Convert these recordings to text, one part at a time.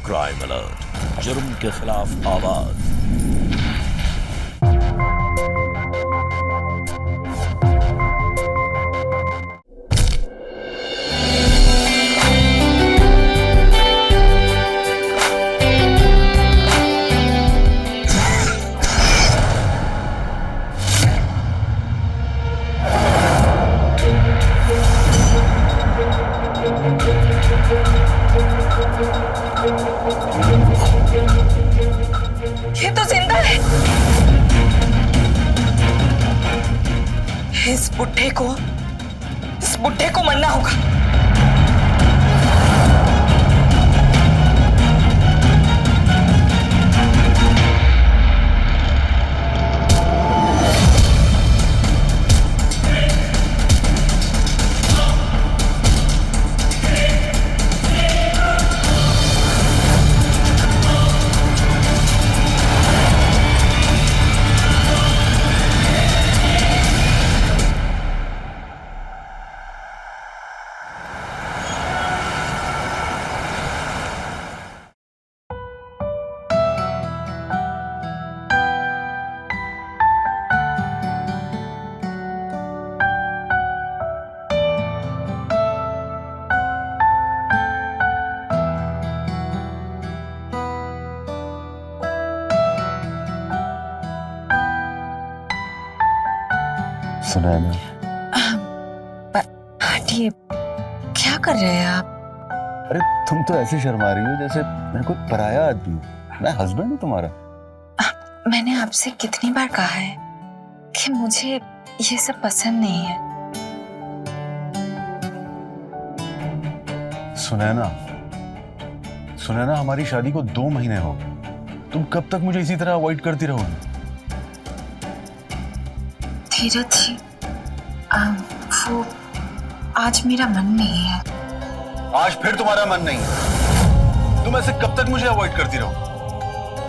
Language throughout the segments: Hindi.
क्राइम अलर्ट, जुर्म के खिलाफ आवाज। ये तो जिंदा है। इस बुड्ढे को मरना होगा। सुना है ना? हटिए, क्या कर रहे हैं आप? अरे तुम तो ऐसे शर्मा रही हो जैसे मैं कोई पराया आदमी हूँ। मैं हस्बैंड हूँ तुम्हारा। मैंने आपसे कितनी बार कहा है कि मुझे ये सब पसंद नहीं है। सुनैना, हमारी शादी को 2 महीने हो गए। तुम कब तक मुझे इसी तरह अवॉइड करती रहोगी? धीरज जी, वो आज मेरा मन नहीं है। आज फिर तुम्हारा मन नहीं है? तुम ऐसे कब तक मुझे अवॉइड करती रहो?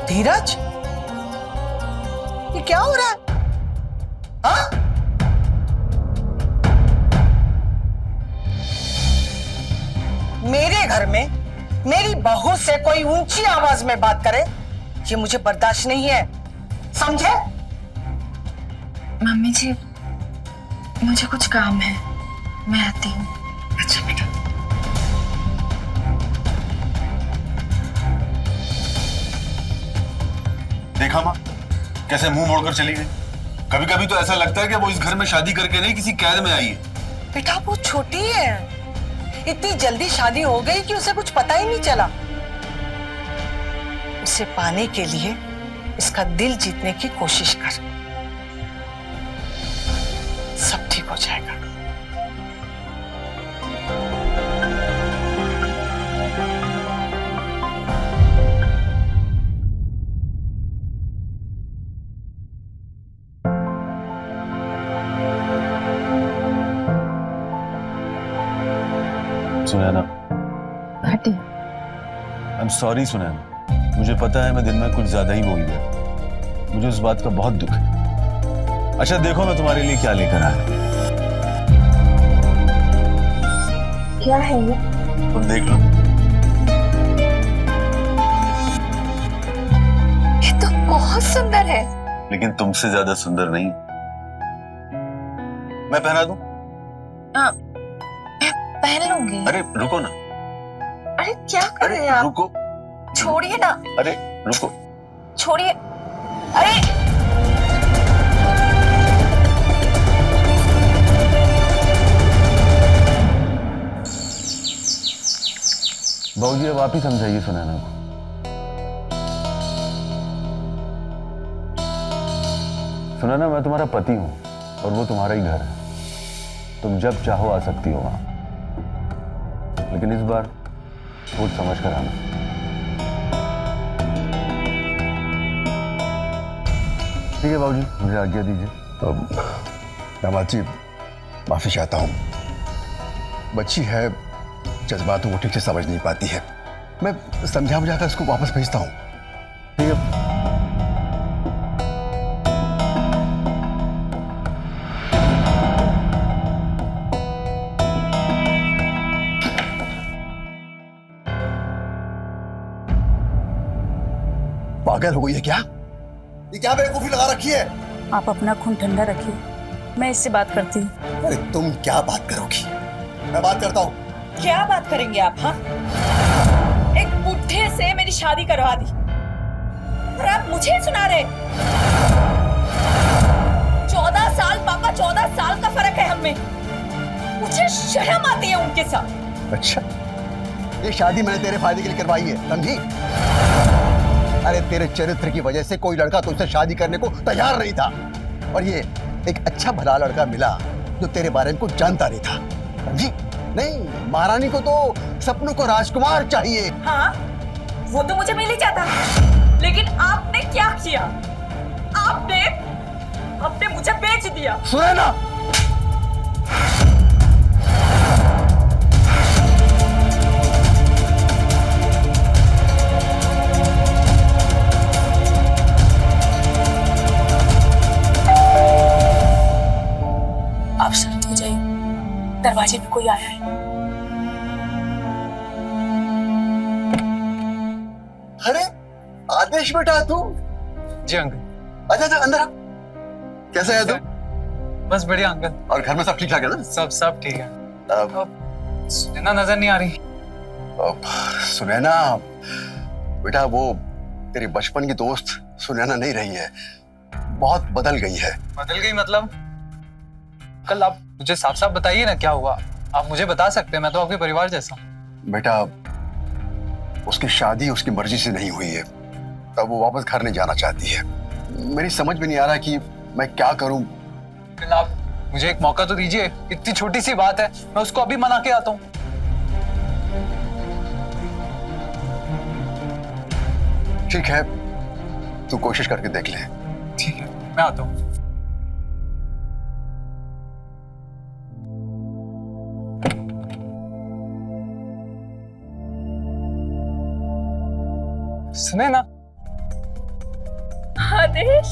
धीरज, ये क्या हो रहा है? हाँ? मेरे घर में मेरी बहू से कोई ऊंची आवाज में बात करे, ये मुझे बर्दाश्त नहीं है, समझे? मम्मी जी, मुझे कुछ काम है, मैं आती हूँ। अच्छा बेटा। देखा माँ, कैसे मुंह मोड़कर चली गई। कभी कभी तो ऐसा लगता है कि वो इस घर में शादी करके नहीं किसी कैद में आई है। बेटा वो छोटी है, इतनी जल्दी शादी हो गई कि उसे कुछ पता ही नहीं चला। उसे पाने के लिए इसका दिल जीतने की कोशिश कर, सब ठीक हो जाएगा। सुनैना, हटिए। आई एम सॉरी सुनैना, मुझे पता है मैं दिन में कुछ ज्यादा ही बोल गया। मुझे उस बात का बहुत दुख है। अच्छा देखो मैं तुम्हारे लिए क्या लेकर आया। क्या है ये? तुम देख लो। ये तो बहुत सुंदर है। लेकिन तुमसे ज्यादा सुंदर नहीं। मैं पहना दूं? पहन लूंगी। अरे रुको ना। अरे क्या कर रहे हैं आप? रुको। छोड़िए ना। अरे रुको। छोड़िए। अरे बाबूजी अब आप ही समझाइए सुनैना को। सुनैना, मैं तुम्हारा पति हूं और वो तुम्हारा ही घर है। तुम जब चाहो आ सकती हो वहां, लेकिन इस बार सोच समझ कर आना। ठीक है बाबूजी, मुझे आज्ञा दीजिए। दामाद जी, माफी चाहता हूँ। बच्ची है, जज्बातों को ठीक से समझ नहीं पाती है। मैं समझा बुझाकर उसको वापस भेजता हूँ। ठीक है। पागल हो गई है क्या? ये क्या बेवकूफी लगा रखी है? आप अपना खून ठंडा रखिए, मैं इससे बात करती हूँ। अरे तुम क्या बात करोगी? मैं बात करता हूँ। क्या बात करेंगे आप? हाँ, एक बुढ़े से मेरी शादी करवा दी और आप मुझे सुना रहे। 14 साल पापा, 14 साल का फर्क है हमें। मुझे शर्म आती है उनके साथ। अच्छा, ये शादी मैंने तेरे फायदे के लिए करवाई है, समझी? अरे तेरे चरित्र की वजह से कोई लड़का तुझसे शादी करने को तैयार नहीं था, और ये एक अच्छा भला लड़का मिला जो तेरे बारे में कुछ जानता नहीं था, समझी? नहीं, महारानी को तो सपनों को राजकुमार चाहिए। हाँ, वो तो मुझे मिल ही जाता, लेकिन आपने क्या किया? आपने मुझे बेच दिया। सुनैना, आप शांत हो जाइए, दरवाजे पे कोई आया है। अरे आदेश बेटा, तू? जी अंकल। अच्छा अच्छा, अंदर आ। कैसा है तू? बस बढ़िया अंकल। और घर में सब ठीक ठाक है ना? सब ठीक है। अब सुनैना नजर नहीं आ रही। सुनैना बेटा, वो तेरी बचपन की दोस्त सुनैना नहीं रही है, बहुत बदल गई है। बदल गई मतलब? कल आप मुझे साफ साफ बताइए ना क्या हुआ। आप मुझे बता सकते हैं, मैं तो आपके परिवार जैसा हूँ। बेटा, उसकी शादी उसकी मर्जी से नहीं हुई है, तब वो वापस घर नहीं जाना चाहती है। मेरी समझ में नहीं आ रहा कि मैं क्या करूं। कल आप मुझे एक मौका तो दीजिए, इतनी छोटी सी बात है, मैं उसको अभी मना के आता हूँ। ठीक है, तू कोशिश करके देख ले। ठीक है, मैं आता हूँ। सुने ना। आदेश,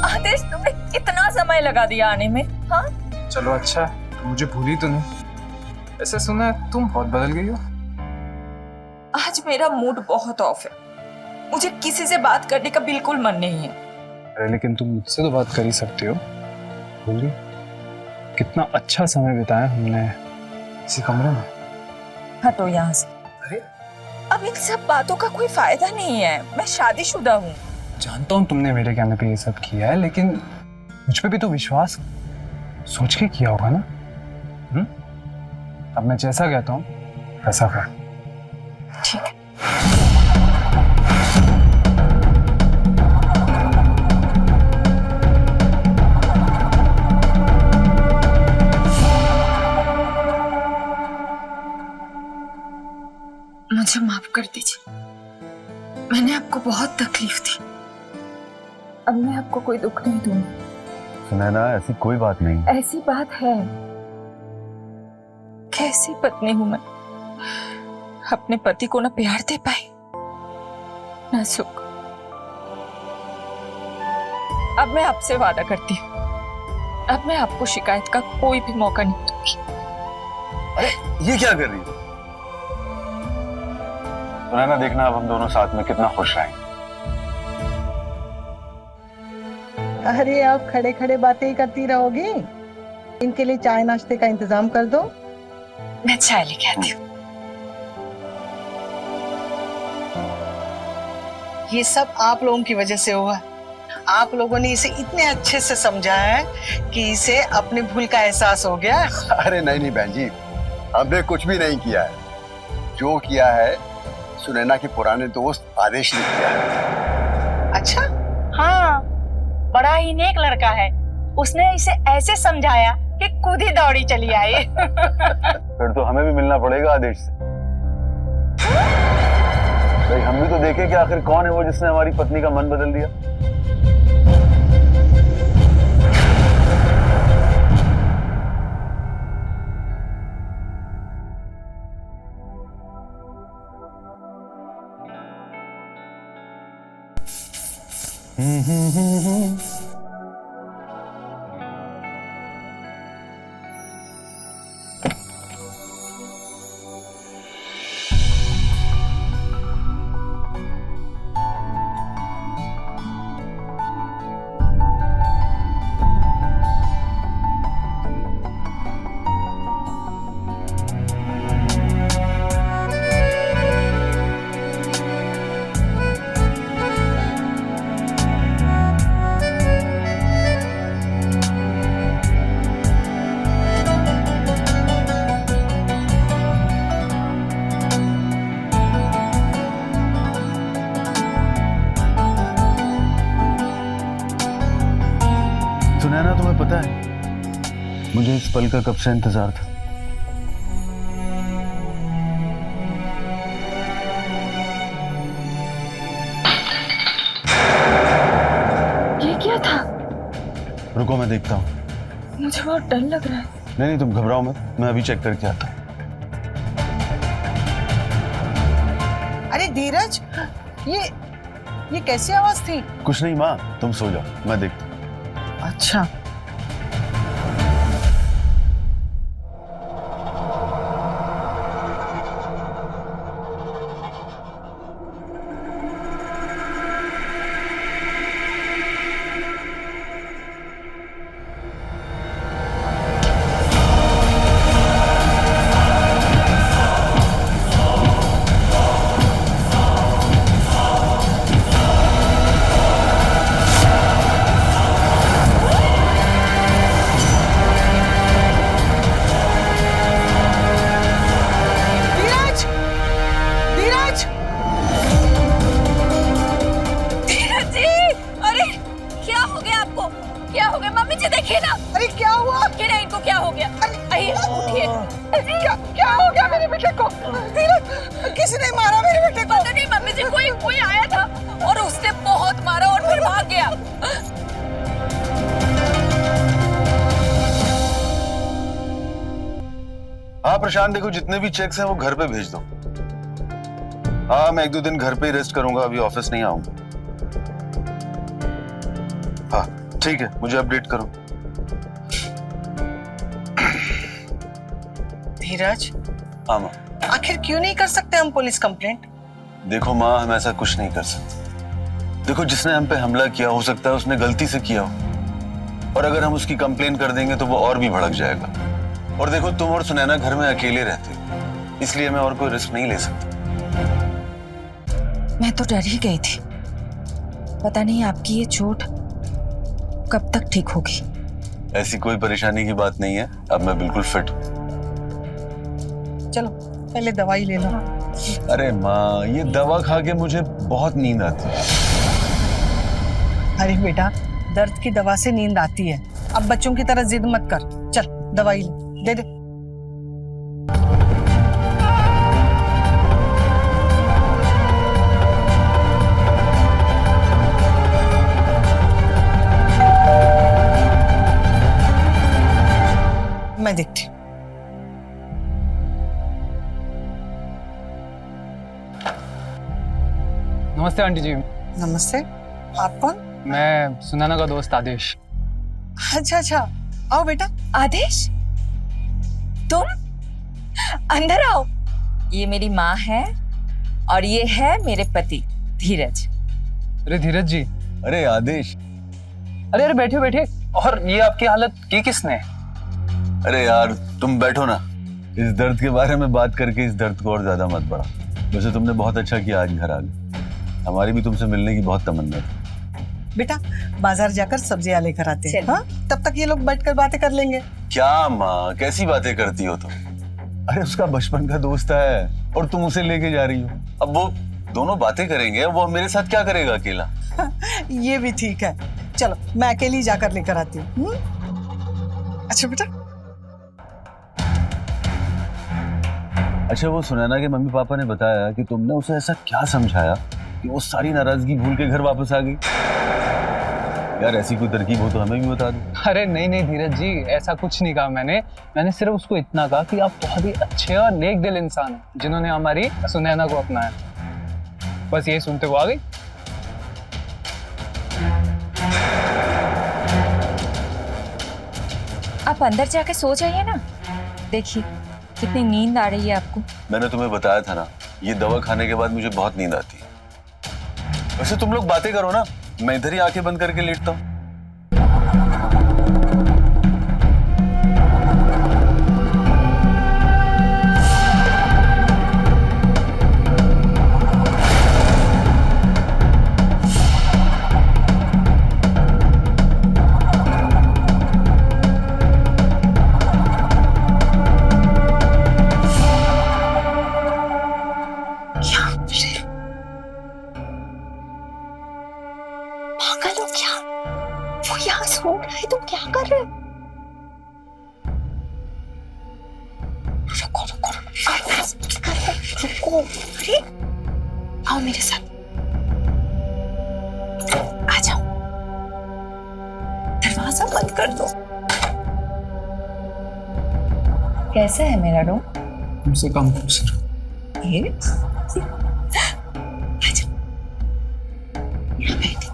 आदेश, तुम्हें कितना समय लगा दिया आने में? हाँ, चलो अच्छा है, मुझे भूली तो नहीं। ऐसे सुना है तुम बहुत बदल गई हो। आज मेरा मूड बहुत ऑफ है, मुझे किसी से बात करने का बिल्कुल मन नहीं है। अरे लेकिन तुम मुझसे तो बात कर ही सकते हो। भूल गई? कितना अच्छा समय बिताया हमने इसी कमरे में। हटो यहाँ से। अरे अब इन सब बातों का कोई फायदा नहीं है, मैं शादीशुदा हूँ। जानता हूँ तुमने मेरे कहने पे ये सब किया है, लेकिन मुझ पे भी तो विश्वास सोच के किया होगा ना। अब मैं जैसा कहता हूँ वैसा कर। ठीक है। मुझे माफ कर दीजिए, मैंने आपको बहुत तकलीफ दी। अब मैं आपको कोई दुख नहीं दूंगी। सुनैना, ऐसी कोई बात नहीं। ऐसी बात है। कैसी पत्नी हूं मैं, अपने पति को ना प्यार दे पाई ना सुख। अब मैं आपसे वादा करती हूँ, अब मैं आपको शिकायत का कोई भी मौका नहीं दूंगी। अरे ये क्या कर रही है? सुनैना, देखना अब हम दोनों साथ में कितना खुश रहेंगे। अरे आप खड़े खड़े बातें ही करती रहोगी? इनके लिए चाय नाश्ते का इंतजाम कर दो। मैं चाय लेके आती हूँ। ये सब आप लोगों की वजह से हुआ। आप लोगों ने इसे इतने अच्छे से समझाया है कि इसे अपनी भूल का एहसास हो गया। अरे नहीं नहीं बहन जी, हमने कुछ भी नहीं किया है। जो किया है सुनैना के पुराने दोस्त आदेश ने किया है। अच्छा, हाँ, बड़ा ही नेक लड़का है। उसने इसे ऐसे समझाया कि खुद ही दौड़ी चली आई। फिर तो हमें भी मिलना पड़ेगा आदेश से। भाई हम भी तो देखें कि आखिर कौन है वो जिसने हमारी पत्नी का मन बदल दिया। पल का कब से इंतजार था। ये क्या था? रुको मैं देखता हूँ। मुझे बहुत डर लग रहा है। नहीं नहीं तुम घबराओ मत, मैं अभी चेक करके आता हूँ। अरे धीरज, ये कैसी आवाज थी? कुछ नहीं माँ, तुम सो जाओ, मैं देखता हूँ। अच्छा। देखिए ना। अरे क्या हुआ? देखिए ना इनको क्या हो गया। आइए उठिए। क्या हो गया मेरे बेटे को? धीरज, किसने मारा मेरे बेटे को? पता नहीं मम्मी जी, कोई आया था और उसने बहुत मारा और फिर भाग गया। हाँ प्रशांत, देखो जितने भी चेक्स हैं वो घर पे भेज दो। हाँ मैं 1-2 दिन घर पे ही रेस्ट करूंगा, अभी ऑफिस नहीं आऊंगा। हाँ ठीक है, मुझे अपडेट करो। धीरज, हाँ माँ। आखिर क्यों नहीं कर सकते हम पुलिस कंप्लेंट? देखो माँ, हम ऐसा कुछ नहीं कर सकते। देखो जिसने हम पे हमला किया, हो सकता है उसने गलती से किया हो, और अगर हम उसकी कंप्लेन कर देंगे तो वो और भी भड़क जाएगा। और देखो तुम और सुनैना घर में अकेले रहते हो, इसलिए मैं और कोई रिस्क नहीं ले सकता। मैं तो डर ही गई थी, पता नहीं आपकी ये चोट कब तक ठीक होगी। ऐसी कोई परेशानी की बात नहीं है, अब मैं बिल्कुल फिट हूँ। चलो पहले दवाई ले लो। अरे माँ, ये दवा खा के मुझे बहुत नींद आती है। अरे बेटा, दर्द की दवा से नींद आती है। अब बच्चों की तरह जिद मत कर, चल दवाई ले, दे दे। मैं देखती हूँ। नमस्ते आंटी जी। नमस्ते, आप कौन? मैं सुनैना का दोस्त आदेश। अच्छा अच्छा, आओ बेटा। आदेश, तुम अंदर आओ। ये मेरी माँ है और ये है मेरे पति धीरज। अरे धीरज जी। अरे आदेश। अरे बैठे बैठे। और ये आपकी हालत की किसने? अरे यार तुम बैठो ना, इस दर्द के बारे में बात करके इस दर्द को और ज्यादा मत बढ़ा। वैसे तुमने बहुत अच्छा किया आज घर आ गए, हमारी भी तुमसे मिलने की बहुत तमन्ना थी। बेटा बाजार जाकर सब्जियां लेकर आते हैं, हाँ? तब तक ये लोग बैठकर बातें कर लेंगे। क्या माँ, कैसी बातें करती हो तुम? अरे उसका बचपन का दोस्त है और तुम उसे लेके जा रही हो। अब वो दोनों बातें करेंगे, वो मेरे साथ क्या करेगा अकेला? ये भी ठीक है, चलो मैं अकेली जाकर लेकर आती हूँ। अच्छा बेटा। अच्छा, वो सुनैना के मम्मी पापा ने बताया कि तुमने उसे ऐसा क्या समझाया कि वो सारी नाराजगी भूल के घर वापस आ गई? यार ऐसी कोई तरकीब हो तो हमें भी बता दो। अरे नहीं नहीं धीरज जी, ऐसा कुछ नहीं कहा मैंने सिर्फ उसको इतना कहा कि आप बहुत ही अच्छे और नेक दिल इंसान हैं जिन्होंने हमारी सुनैना को अपनाया। बस ये सुनते हुए आ गई। आप अंदर जाके सो जाइए ना, देखिए कितनी नींद आ रही है आपको। मैंने तुम्हें बताया था ना, ये दवा खाने के बाद मुझे बहुत नींद आती है। वैसे तुम लोग बातें करो ना, मैं इधर ही आंखें बंद करके लेटता हूँ। पागल हो क्या? रुको, अरे आओ मेरे साथ, आ जाओ, दरवाजा बंद कर दो। कैसा है मेरा रूम? तुमसे कम खूबसूरत। ये आ जाओ, यहाँ बैठे।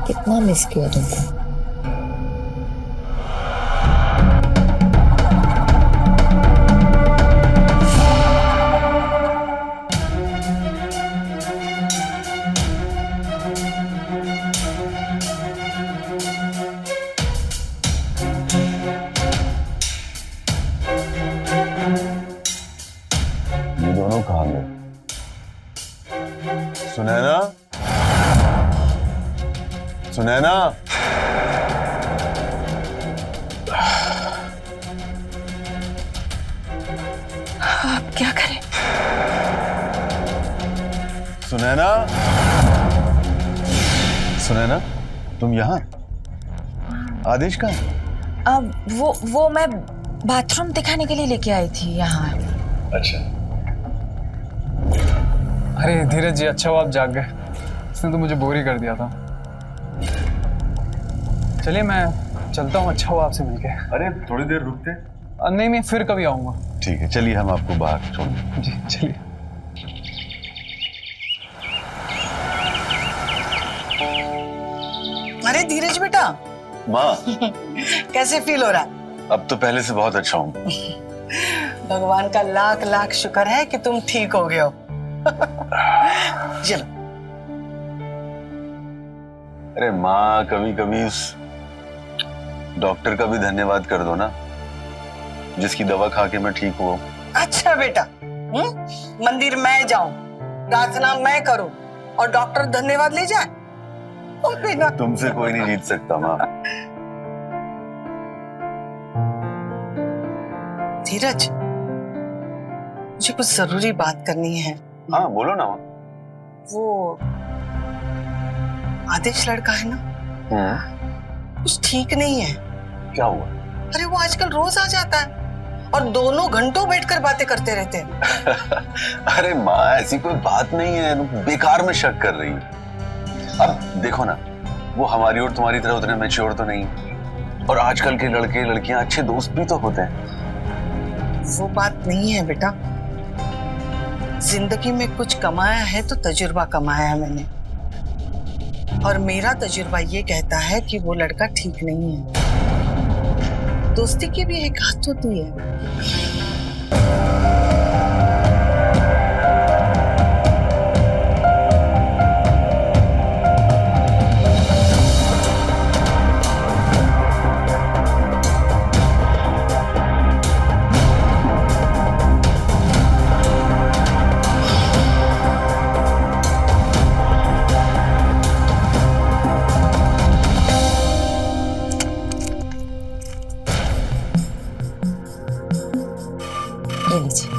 कितना मिस किया तुमको। ये दोनों कहाँ गए? सुनैना, सुनैना, अब क्या करें? सुनैना, सुनैना, तुम यहाँ? आदेश कहाँ है? अब वो मैं बाथरूम दिखाने के लिए लेके आई थी यहाँ। अच्छा, अरे धीरज जी, अच्छा हुआ आप जाग गए, इसने तो मुझे बोर ही कर दिया था। चलिए मैं चलता हूँ, अच्छा हुआ आपसे मिलके। अरे थोड़ी देर रुकते। नहीं, मैं फिर कभी आऊँगा। ठीक है, चलिए हम आपको बाहर छोड़ दें। जी चलिए। अरे धीरज बेटा, माँ, कैसे फील हो रहा है? अब तो पहले से बहुत अच्छा हूँ। भगवान का लाख लाख शुक्र है कि तुम ठीक हो गए हो। चलो। अरे माँ, कभी कभी उस डॉक्टर का भी धन्यवाद कर दो ना, जिसकी दवा खा के मैं ठीक हुआ हूँ। अच्छा बेटा, मंदिर मैं जाऊं, प्रार्थना मैं करूं और डॉक्टर धन्यवाद ले जाए? ओ बेटा, तुमसे कोई नहीं जीत सकता माँ। धीरज, मुझे कुछ जरूरी बात करनी है। हाँ बोलो ना माँ। वो आदेश लड़का है ना, कुछ ठीक नहीं है। क्या हुआ? अरे वो आजकल रोज आ जाता है और दोनों घंटों बैठकर बातें करते रहते हैं। अरे माँ, ऐसी कोई बात नहीं है, बेकार में शक कर रही है। अब देखो ना, वो हमारी और तुम्हारी तरह उतने मैच्योर तो नहीं, और आजकल के लड़के लड़कियां अच्छे दोस्त भी तो होते हैं। वो बात नहीं है बेटा, जिंदगी में कुछ कमाया है तो तजुर्बा कमाया है मैंने, और मेरा तजुर्बा ये कहता है कि वो लड़का ठीक नहीं है। दोस्ती की भी एक हद होती है। ले लीजिए।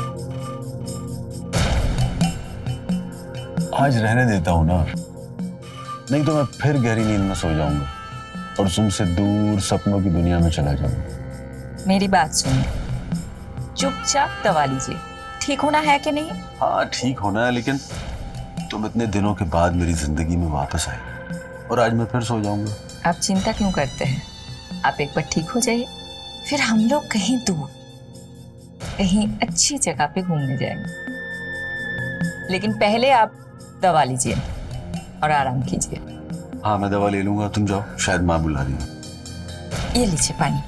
आज रहने देता हूँ ना, नहीं तो मैं फिर गहरी नींद में सो जाऊंगा और तुमसे दूर सपनों की दुनिया में चला जाऊंगा। मेरी बात सुनिए, चुपचाप दवा लीजिए, ठीक होना है कि नहीं? हाँ ठीक होना है, लेकिन तुम इतने दिनों के बाद मेरी जिंदगी में वापस आए और आज मैं फिर सो जाऊंगा। आप चिंता क्यों करते हैं? आप एक बार ठीक हो जाइए, फिर हम लोग कहीं दूर, कहीं अच्छी जगह पे घूमने जाएंगे। लेकिन पहले आप दवा लीजिए और आराम कीजिए। हाँ मैं दवा ले लूंगा, तुम जाओ, शायद माँ बुला रही है। ये लीजिए पानी।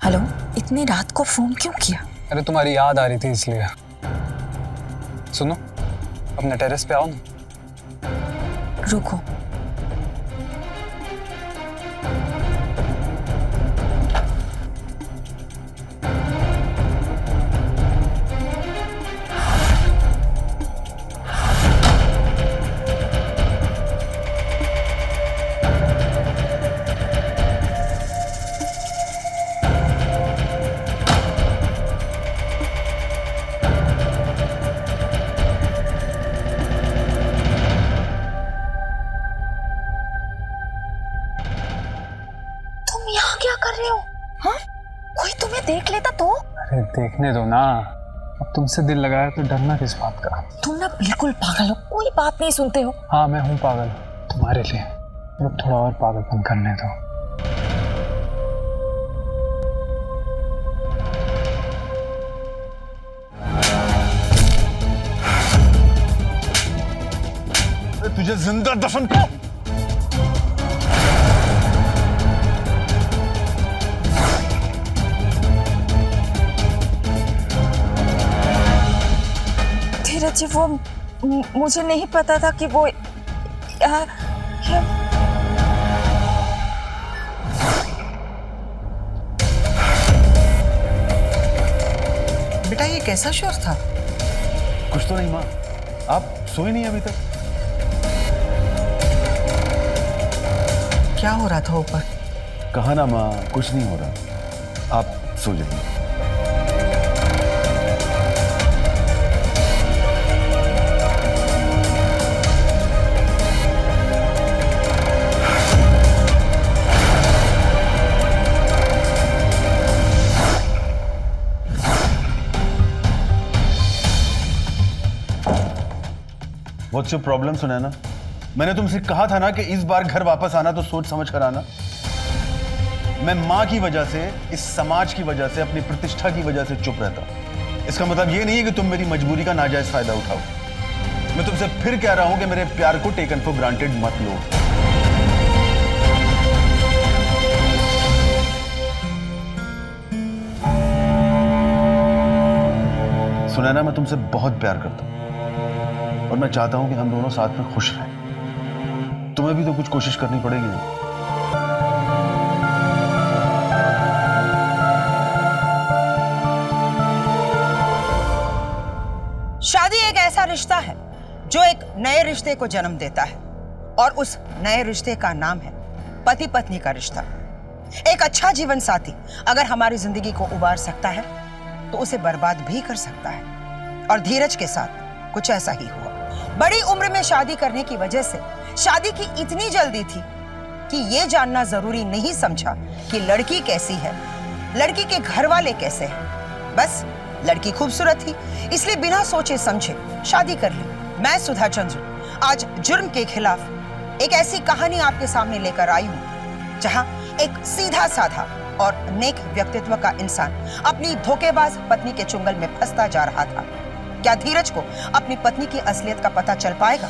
हेलो, इतनी रात को फोन क्यों किया? अरे तुम्हारी याद आ रही थी इसलिए। सुनो, अपने टेरेस पे आओ ना। रुको, तुम यहाँ क्या कर रहे हो? हाँ, कोई तुम्हें देख लेता तो? अरे देखने दो ना, अब तुमसे दिल लगाया तो डरना किस बात का। तुम ना बिल्कुल पागल हो, कोई बात नहीं सुनते हो। हाँ मैं हूँ पागल तुम्हारे लिए, अब थोड़ा और पागलपन करने दो। तुझे जिंदा दफन कर। धीरज जी, वो मुझे नहीं पता था कि वो बेटा ये कैसा शोर था? कुछ तो नहीं माँ, आप सोए नहीं अभी तक? क्या हो रहा था ऊपर? कहा ना माँ, कुछ नहीं हो रहा, आप सो जाइए। What's your problem Sunaina? मैंने तुमसे कहा था ना कि इस बार घर वापस आना तो सोच समझ कर आना। मैं माँ की वजह से, इस समाज की वजह से, अपनी प्रतिष्ठा की वजह से चुप रहता हूँ। इसका मतलब ये नहीं है कि तुम मेरी मजबूरी का नाजायज फायदा उठाओ। मैं तुमसे फिर कह रहा हूं कि मेरे प्यार को टेकन फॉर ग्रांटेड मत लो। सुनैना, मैं तुमसे बहुत प्यार करता हूं और मैं चाहता हूं कि हम दोनों साथ में खुश रहें। तुम्हें भी तो कुछ कोशिश करनी पड़ेगी ना। शादी एक ऐसा रिश्ता है जो एक नए रिश्ते को जन्म देता है और उस नए रिश्ते का नाम है पति पत्नी का रिश्ता। एक अच्छा जीवन साथी अगर हमारी जिंदगी को उबार सकता है तो उसे बर्बाद भी कर सकता है, और धीरज के साथ कुछ ऐसा ही हुआ। बड़ी उम्र में शादी करने की वजह से शादी की इतनी जल्दी थी कि ये जानना जरूरी नहीं समझा कि लड़की कैसी है, लड़की के घर वाले कैसे हैं। बस लड़की खूबसूरत थी इसलिए बिना सोचे समझे शादी कर ली। मैं सुधा चंद्र आज जुर्म के खिलाफ एक ऐसी कहानी आपके सामने लेकर आई हूं जहां एक सीधा साधा और नेक व्यक्तित्व का इंसान अपनी धोखेबाज पत्नी के चुंगल में फंसता जा रहा था। क्या धीरज को अपनी पत्नी की असलियत का पता चल पाएगा?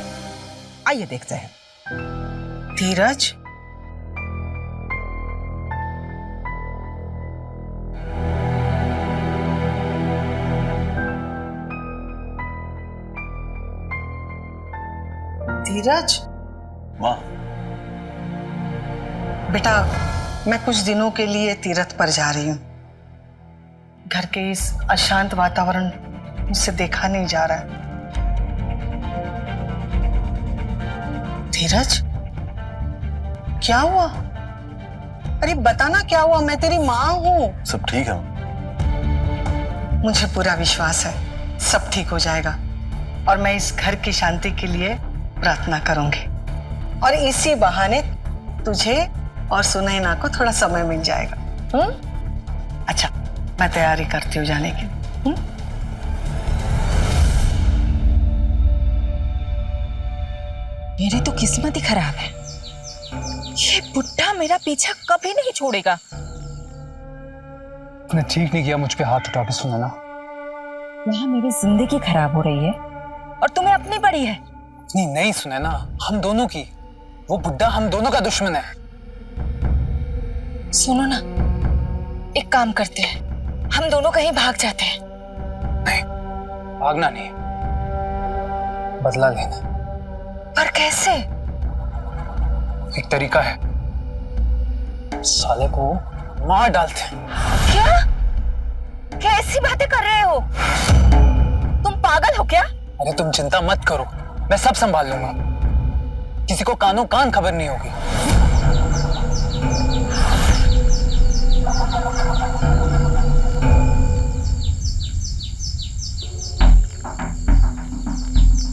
आइए देखते हैं। धीरज, धीरज माँ, बेटा मैं कुछ दिनों के लिए तीरथ पर जा रही हूँ। घर के इस अशांत वातावरण मुझसे देखा नहीं जा रहा है। धीरज, क्या हुआ? अरे बताना क्या हुआ, मैं तेरी माँ हूँ। सब ठीक है? मुझे पूरा विश्वास है सब ठीक हो जाएगा और मैं इस घर की शांति के लिए प्रार्थना करूंगी और इसी बहाने तुझे और सुनैना को थोड़ा समय मिल जाएगा। अच्छा, मैं तैयारी करती हूँ जाने की। मेरी तो किस्मत ही खराब है, ये बुढ़ा मेरा पीछा कभी नहीं छोड़ेगा। तुमने ठीक नहीं किया मुझ पे हाथ उठा के, सुनैना। यहाँ मेरी जिंदगी खराब हो रही है और तुम्हें अपनी पड़ी है। नहीं नहीं सुनैना, हम दोनों की, वो बुड्ढा हम दोनों का दुश्मन है। सुनो ना, एक काम करते हैं, हम दोनों कहीं भाग जाते हैं। नहीं, भागना नहीं, बदला लेना। पर कैसे? एक तरीका है, साले को मार डालते हैं। क्या? कैसी बातें कर रहे हो? तुम पागल हो क्या? अरे तुम चिंता मत करो, मैं सब संभाल लूंगा, किसी को कानों कान खबर नहीं होगी।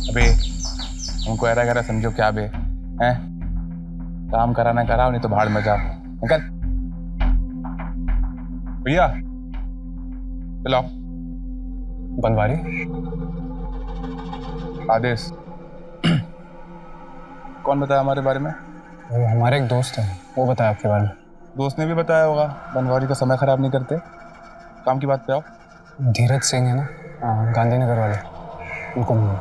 अबे उनको ऐरा गैरा समझो क्या बे हैं? काम कराना कराओ, नहीं तो भाड़ में जाओ। निकल। भैया चलाओ। बनवारी आदेश कौन बताया हमारे बारे में? वो हमारे एक दोस्त है, वो बताया आपके बारे में। दोस्त ने भी बताया होगा। बनवारी का समय खराब नहीं करते। काम की बात पे आओ। धीरज सिंह है ना, गांधीनगर वाले, उनको मिलो।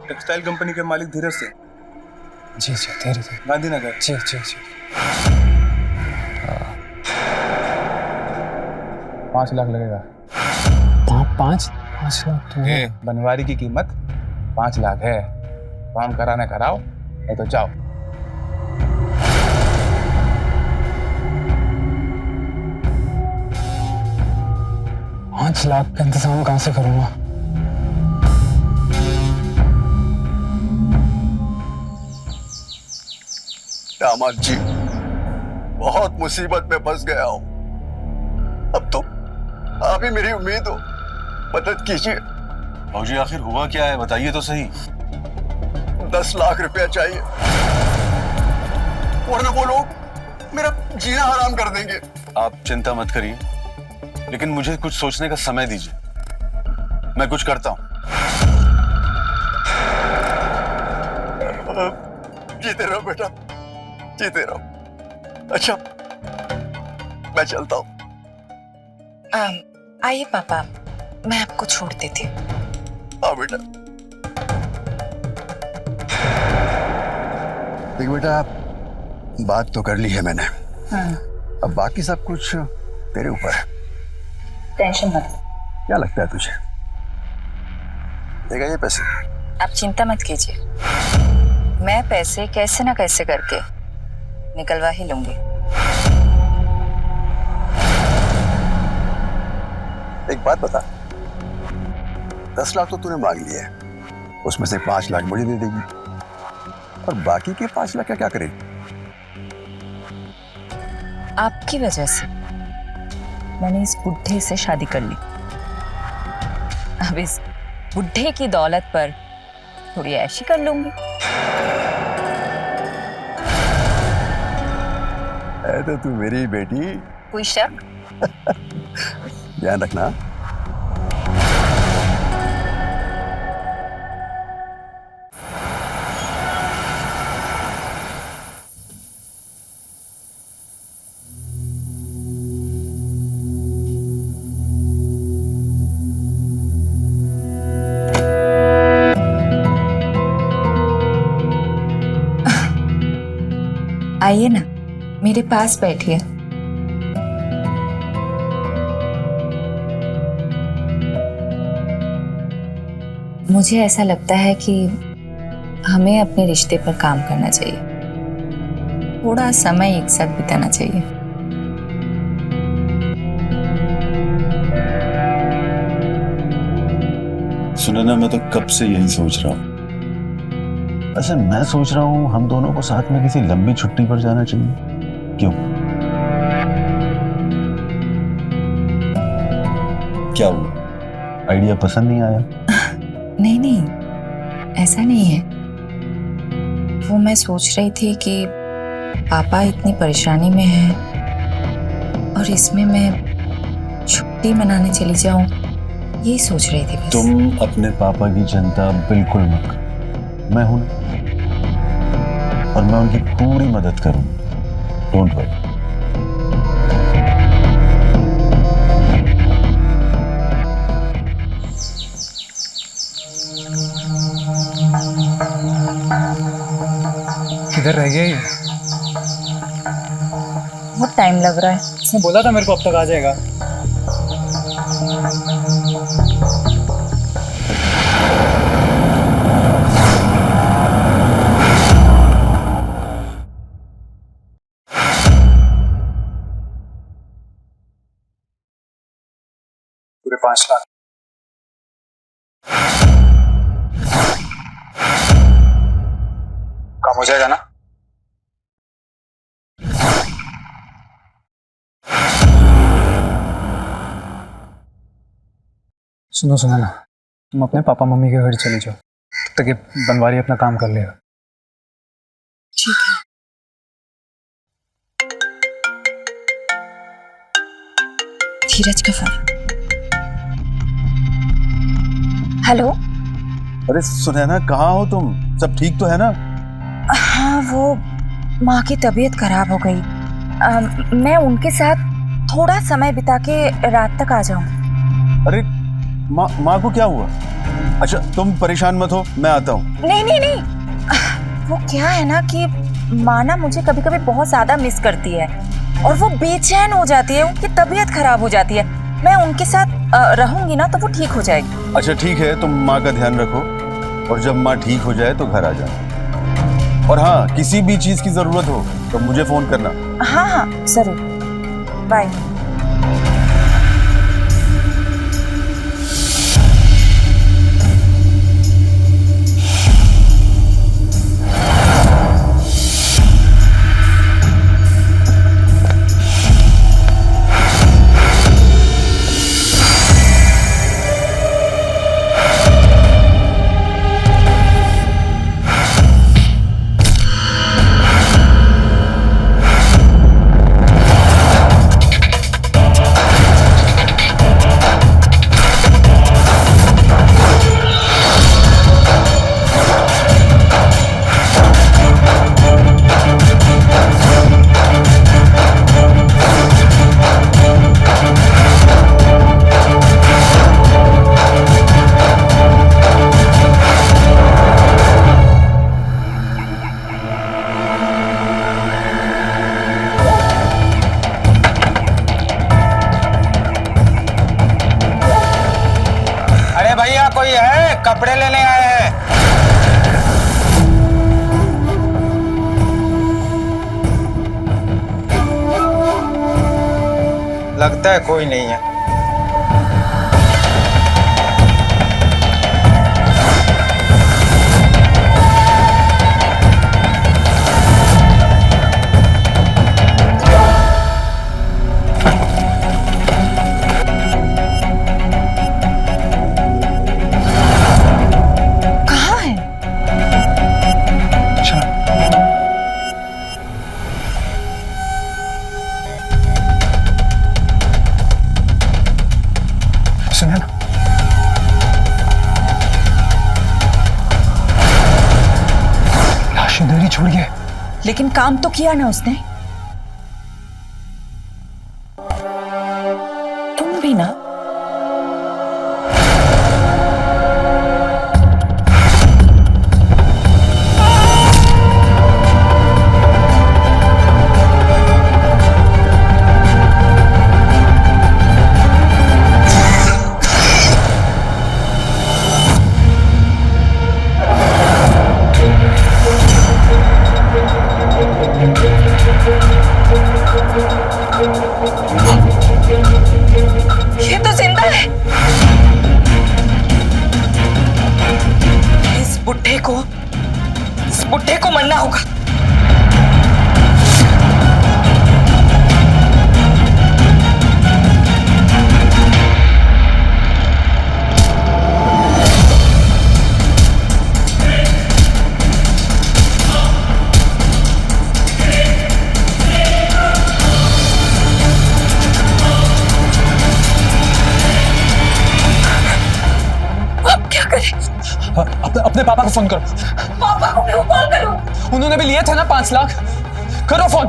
टेक्सटाइल कंपनी के मालिक धीरज सिंह। जी जी धीरज सिंह, गांधीनगर। जी जी जी। 5 लाख लगेगा। 5 लाख तो है। बनवारी की कीमत 5 लाख है। काम कराने कराओ, नहीं तो जाओ। पाँच लाख का इंतजाम कहाँ से करूंगा? दामाद जी, बहुत मुसीबत में फंस गया हूं। अब तो आप ही मेरी उम्मीद हो, मदद कीजिए। भाजी आखिर हुआ क्या है, बताइए तो सही। 10 लाख रुपया चाहिए, वरना वो लोग मेरा जीना हराम कर देंगे। आप चिंता मत करिए, लेकिन मुझे कुछ सोचने का समय दीजिए। मैं कुछ करता हूं। जीते रहो बेटा, जीते रहो। अच्छा, मैं चलता हूं। आइए पापा, मैं आपको छोड़ देती हूँ। हाँ बेटा। देख बेटा, बात तो कर ली है मैंने। अब बाकी सब कुछ तेरे ऊपर है। टेंशन मत। क्या लगता है तुझे, देगा ये पैसे? आप चिंता मत कीजिए, मैं पैसे कैसे ना कैसे करके निकलवा ही लूंगी। एक बात बता, 10 लाख तो तूने मांग लिए, उसमें से 5 लाख मुझे दे देगी, और बाकी के 5 लाख का क्या करें? आपकी वजह से मैंने इस बुढ़े से शादी कर ली। अब इस बुढ़े की दौलत पर थोड़ी ऐशी कर लूंगी। है तो तू मेरी बेटी। कोई शक? ध्यान रखना। आइए ना, मेरे पास बैठिए। मुझे ऐसा लगता है कि हमें अपने रिश्ते पर काम करना चाहिए, थोड़ा समय एक साथ बिताना चाहिए। सुनना, मैं तो कब से यही सोच रहा हूँ। ऐसे मैं सोच रहा हूँ हम दोनों को साथ में किसी लंबी छुट्टी पर जाना चाहिए। क्यों, क्या हुआ, आइडिया पसंद नहीं आया? नहीं नहीं, ऐसा नहीं है। वो मैं सोच रही थी कि पापा इतनी परेशानी में हैं और इसमें मैं छुट्टी मनाने चली जाऊं, यही सोच रही थी बस। तुम अपने पापा की चिंता बिल्कुल मत करो, मैं हूं ना, और मैं उनकी पूरी मदद करूंगा। Don't worry. किधर रह गया ये? बहुत टाइम लग रहा है। उसने बोला था मेरे को अब तक आ जाएगा। पूरे 5 लाख। काम हो जाएगा ना? सुनो सुनो ना, तुम अपने पापा मम्मी के घर चले जाओ, तब तक ये बनवारी अपना काम कर लेगा। ठीक है। धीरज का फोन। हेलो। अरे सुनैना, कहाँ हो तुम? सब ठीक तो है ना? हाँ, वो माँ की तबीयत खराब हो गई। मैं उनके साथ थोड़ा समय बिता के रात तक आ जाऊँ। अरे माँ को क्या हुआ? अच्छा तुम परेशान मत हो, मैं आता हूँ। नहीं नहीं नहीं, वो क्या है ना कि माँ ना मुझे कभी कभी बहुत ज्यादा मिस करती है और वो बेचैन हो जाती है, उनकी तबीयत खराब हो जाती है। मैं उनके साथ रहूंगी ना तो वो ठीक हो जाएगी। अच्छा ठीक है, तुम माँ का ध्यान रखो और जब माँ ठीक हो जाए तो घर आ जाना। और हाँ, किसी भी चीज की जरूरत हो तो मुझे फोन करना। हाँ हाँ जरूर, बाय। भैया कोई है? कपड़े लेने आए हैं। लगता है कोई नहीं है। छोड़ गया, लेकिन काम तो किया ना उसने। तुम भी ना। ये तो जिंदा है। इस बुड्ढे को मरना होगा। अपने पापा को फोन करो। पापा को क्यों कॉल करूं? उन्होंने भी लिए थे ना 5 लाख। करो फोन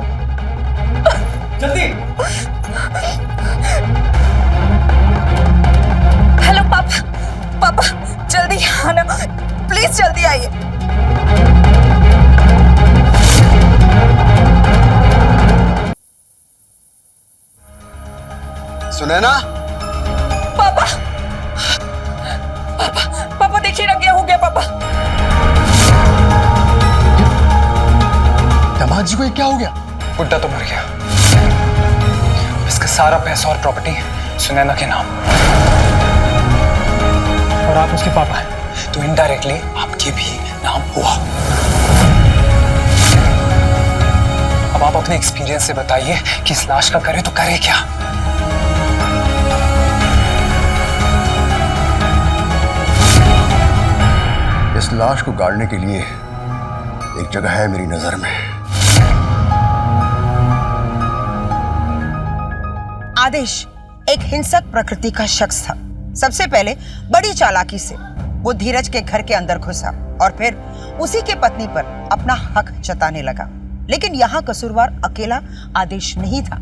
जल्दी। हेलो पापा जल्दी आना, प्लीज जल्दी आइए। सुनैना। पापा देखिए ना क्या हो गया। पापा, दामाद जी को क्या हो गया? बुड्ढा तो मर गया, इसका सारा पैसा और प्रॉपर्टी सुनैना के नाम, और आप उसके पापा हैं तो इनडायरेक्टली आपके भी नाम हुआ। अब आप अपने एक्सपीरियंस से बताइए कि इस लाश का करे तो करे क्या। इस लाश को गाड़ने के लिए एक जगह है मेरी नजर में। आदेश, एक हिंसक प्रकृति का शख्स था। सबसे पहले बड़ी चालाकी से वो धीरज के घर के अंदर घुसा और फिर उसी के पत्नी पर अपना हक जताने लगा। लेकिन यहाँ कसूरवार अकेला आदेश नहीं था,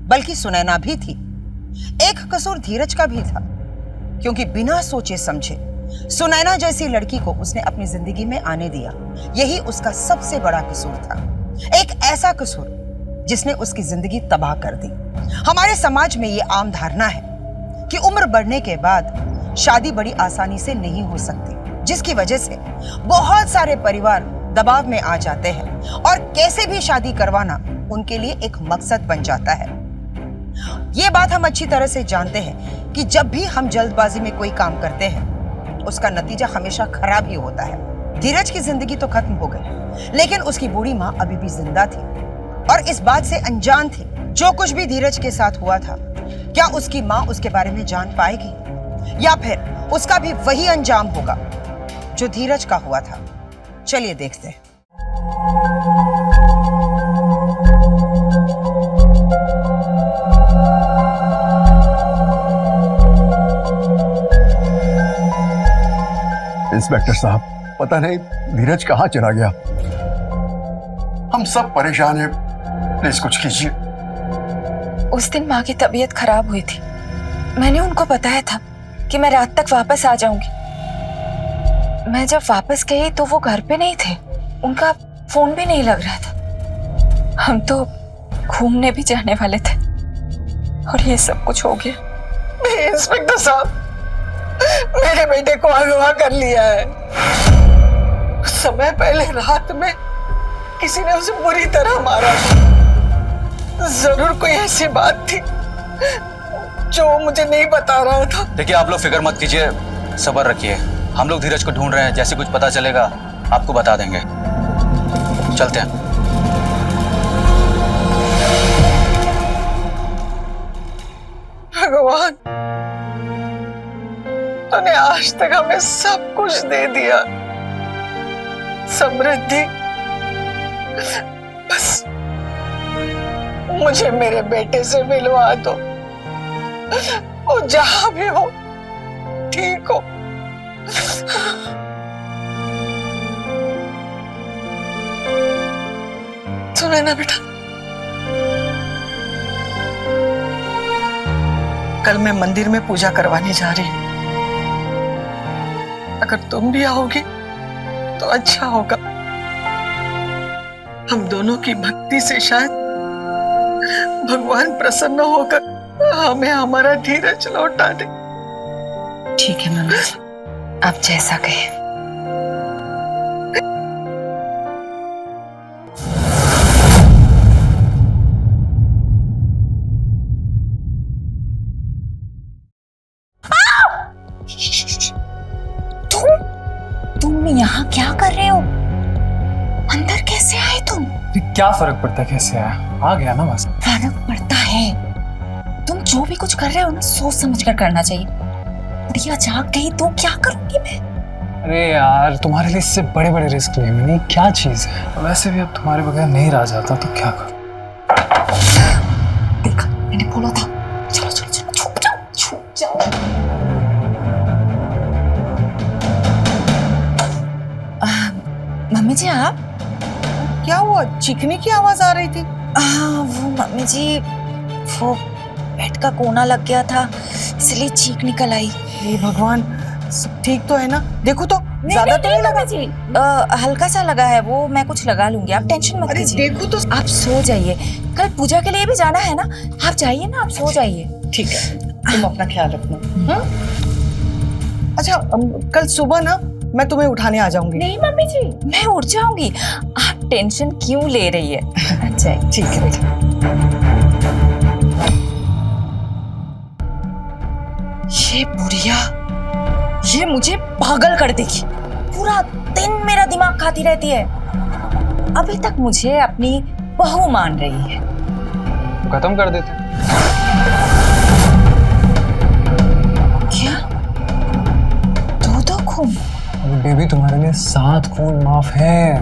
बल्कि सुनैना भी थी। एक कसूर धीरज का भी था, क्योंकि बिना सोचे समझे सुनैना जैसी लड़की को उसने अपनी जिंदगी में आने दिया। यही उसका सबसे बड़ा कसूर था, एक ऐसा कसूर जिसने उसकी जिंदगी तबाह कर दी। हमारे समाज में ये आम धारणा है कि उम्र बढ़ने के बाद शादी बड़ी आसानी से नहीं हो सकती, जिसकी वजह से बहुत सारे परिवार दबाव में आ जाते हैं और कैसे भी शादी करवाना उनके लिए एक मकसद बन जाता है। ये बात हम अच्छी तरह से जानते हैं कि जब भी हम जल्दबाजी में कोई काम करते हैं उसका नतीजा हमेशा खराब ही होता है। धीरज की जिंदगी तो खत्म हो गई, लेकिन उसकी बूढ़ी माँ अभी भी जिंदा थी और इस बात से अनजान थी। जो कुछ भी धीरज के साथ हुआ था, क्या उसकी माँ उसके बारे में जान पाएगी या फिर उसका भी वही अंजाम होगा जो धीरज का हुआ था? चलिए देखते हैं। इंस्पेक्टर साहब, पता नहीं धीरज कहाँ चला गया। हम सब परेशान हैं, प्लीज कुछ कीजिए। उस दिन माँ की तबीयत खराब हुई थी। मैंने उनको बताया था कि मैं रात तक वापस आ जाऊंगी। मैं जब वापस गई तो वो घर पे नहीं थे, उनका फोन भी नहीं लग रहा था। हम तो घूमने भी जाने वाले थे और ये सब कुछ हो गया। इंस्पेक्टर साहब, मेरे बेटे को अगवा कर लिया है। समय पहले रात में किसी ने उसे बुरी तरह मारा। जरूर कोई ऐसी बात थी जो मुझे नहीं बता रहा था। देखिए, आप लोग फिक्र मत कीजिए, सब्र रखिए। हम लोग धीरज को ढूंढ रहे हैं, जैसे कुछ पता चलेगा आपको बता देंगे। चलते हैं। भगवान, तूने आज तक हमें सब कुछ दे दिया, समृद्धि। बस मुझे मेरे बेटे से मिलवा दो, वो जहां भी हो ठीक हो। सुने ना बेटा, कल मैं मंदिर में पूजा करवाने जा रही हूँ। अगर तुम भी आओगी तो अच्छा होगा। हम दोनों की भक्ति से शायद भगवान प्रसन्न होकर हमें हमारा धीरज लौटा दे। ठीक है मम्मी, आप जैसा कहें। तुम यहाँ क्या कर रहे हो? अंदर कैसे आए तुम? क्या फर्क पड़ता है कैसे आया? आ गया ना बस। फर्क पड़ता है। तुम जो भी कुछ कर रहे हो ना, सोच समझ कर करना चाहिए। बुढ़िया जाग गई तो क्या करूंगी मैं? अरे यार, तुम्हारे लिए इससे बड़े बड़े रिस्क लिए मैंने, क्या चीज है। वैसे भी अब तुम्हारे बगैर नहीं रह जाता तो क्या करूं? देखा, मैंने बोला था। चलो चलो चलो, छुप जाओ छुप जाओ। मम्मी जी, आप? क्या हुआ? चीखने की आवाज आ रही थी। वो मम्मी जी, वो पेट का कोना लग गया था, इसलिए चीख निकल आई। हे भगवान, सब ठीक तो है ना? देखो तो, ज्यादा तो नहीं लगा जी? हल्का सा लगा है, वो मैं कुछ लगा लूंगी, आप टेंशन मत कीजिए। देखो तो, आप सो जाइए, कल पूजा के लिए भी जाना है ना, आप जाइए ना, आप सो जाइए। ठीक है, तुम अपना ख्याल रखना। अच्छा, कल सुबह ना मैं तुम्हें उठाने आ जाऊंगी। नहीं मम्मी जी, मैं उठ जाऊंगी, आप टेंशन क्यों ले रही है? अच्छा ठीक है बेटा। ये बुढ़िया, ये मुझे पागल कर देगी। पूरा दिन मेरा दिमाग खाती रहती है। अभी तक मुझे अपनी बहू मान रही है। खत्म कर देते। क्या? दो खून? बेबी, तुम्हारे लिए 7 खून माफ है।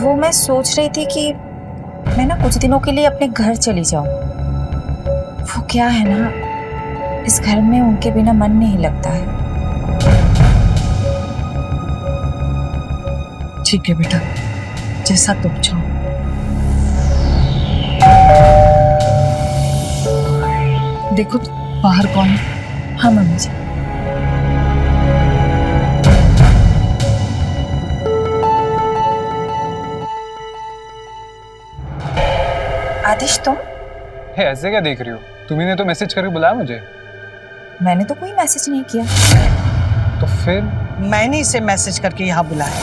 वो मैं सोच रही थी कि मैं ना कुछ दिनों के लिए अपने घर चली जाऊं। वो क्या है ना, इस घर में उनके बिना मन नहीं लगता है। ठीक है बेटा, जैसा तुम चाहो। देखो तो बाहर कौन है? हाँ मम्मी जी। आदिश तुम? हे, ऐसे क्या देख रही हो? तुम्ही ने तो मैसेज करके बुलाया मुझे। मैंने तो कोई मैसेज नहीं किया। तो फिर? मैंने इसे मैसेज करके यहाँ बुलाया।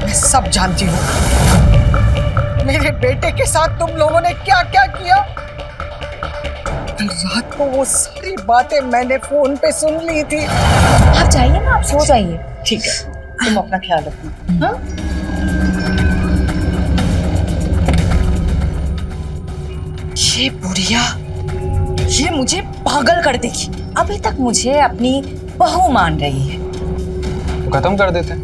मैं सब जानती हूँ मेरे बेटे के साथ तुम लोगों ने क्या क्या किया। कल रात को वो सारी बातें मैंने फोन पे सुन ली थी। आप जाइए ना, आप सो जाइए। ठीक है, तुम अपना ख्याल रखना। हाँ? ये बुढ़िया, ये मुझे पागल कर देगी। अभी तक मुझे अपनी बहू मान रही है। तो खत्म कर देते हैं,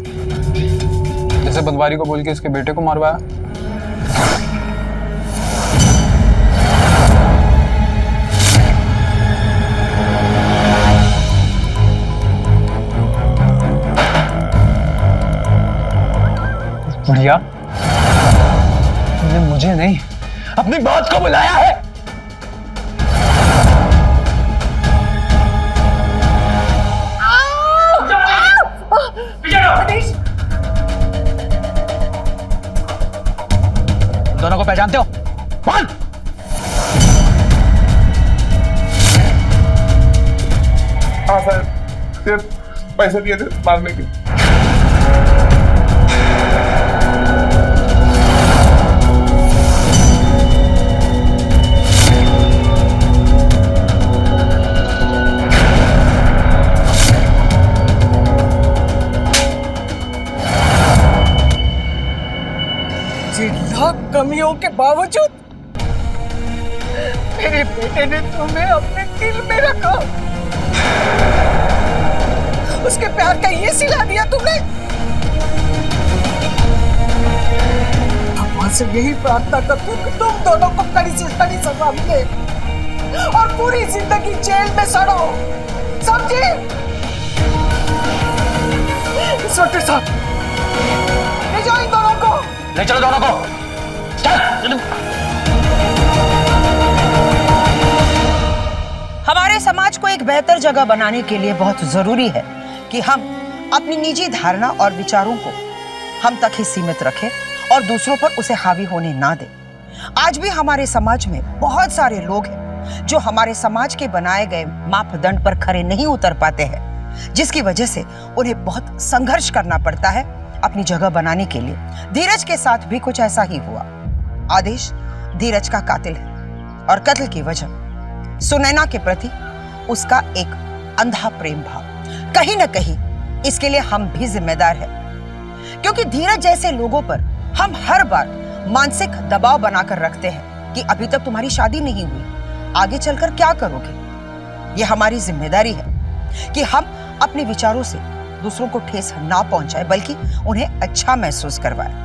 जैसे बनवारी को बोल के इसके बेटे को मारवाया। बढ़िया, तुमने मुझे नहीं अपनी बात को बुलाया है। दोनों को पहचानते हो? कौन? हाँ सर, सिर्फ पैसे दिए थे मारने के। कमियों के बावजूद मेरे बेटे ने तुम्हें अपने दिल में रखा। उसके प्यार का ये सिला दिया तुमने। भगवान से यही प्रार्थना करती हूँ कि तुम दोनों को कड़ी से कड़ी सजा मिले और पूरी जिंदगी जेल में सड़ो, समझे? इंस्पेक्टर साहब, ले जाओ इन दोनों को। ले चलो दोनों को। हमारे समाज को एक बेहतर जगह बनाने के लिए बहुत जरूरी है कि हम अपनी निजी धारणा और विचारों को हम तक ही सीमित रखें और दूसरों पर उसे हावी होने ना दें। आज भी हमारे समाज में बहुत सारे लोग हैं जो हमारे समाज के बनाए गए मापदंड पर खरे नहीं उतर पाते हैं, जिसकी वजह से उन्हें बहुत संघर्ष करना पड़ता है अपनी जगह बनाने के लिए। धीरज के साथ भी कुछ ऐसा ही हुआ। आदेश धीरज का कातिल है और कत्ल की वजह सुनैना के प्रति उसका एक अंधा प्रेम भाव। कहीं न कहीं इसके लिए हम भी जिम्मेदार हैं, क्योंकि धीरज जैसे लोगों पर हम हर बार मानसिक दबाव बनाकर रखते हैं कि अभी तक तुम्हारी शादी नहीं हुई, आगे चलकर क्या करोगे। यह हमारी जिम्मेदारी है कि हम अपने विचारों से दूसरों को ठेस ना पहुंचाए, बल्कि उन्हें अच्छा महसूस करवाए।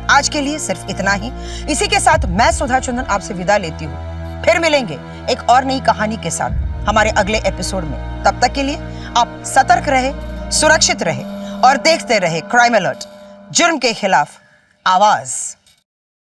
आज के लिए सिर्फ इतना ही। इसी के साथ मैं सुधा चंदन आपसे विदा लेती हूँ। फिर मिलेंगे एक और नई कहानी के साथ हमारे अगले एपिसोड में। तब तक के लिए आप सतर्क रहे, सुरक्षित रहे और देखते रहे क्राइम अलर्ट, जुर्म के खिलाफ आवाज।